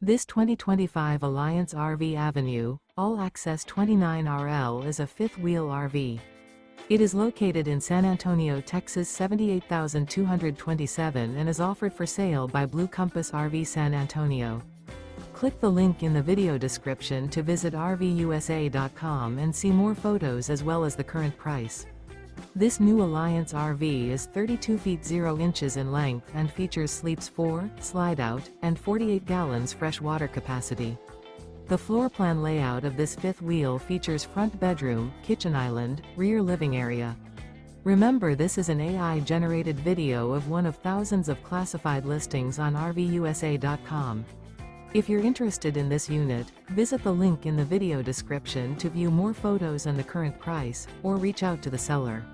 This 2025 Alliance RV Avenue, all-access 29RL is a fifth-wheel RV. It is located in San Antonio, Texas 78227 and is offered for sale by Blue Compass RV San Antonio. Click the link in the video description to visit RVUSA.com and see more photos as well as the current price. This new Alliance RV is 32 feet 0 inches in length and features sleeps 4, slide-out, and 48 gallons fresh water capacity. The floor plan layout of this fifth wheel features front bedroom, kitchen island, rear living area. Remember, this is an AI-generated video of one of thousands of classified listings on RVUSA.com. If you're interested in this unit, visit the link in the video description to view more photos and the current price, or reach out to the seller.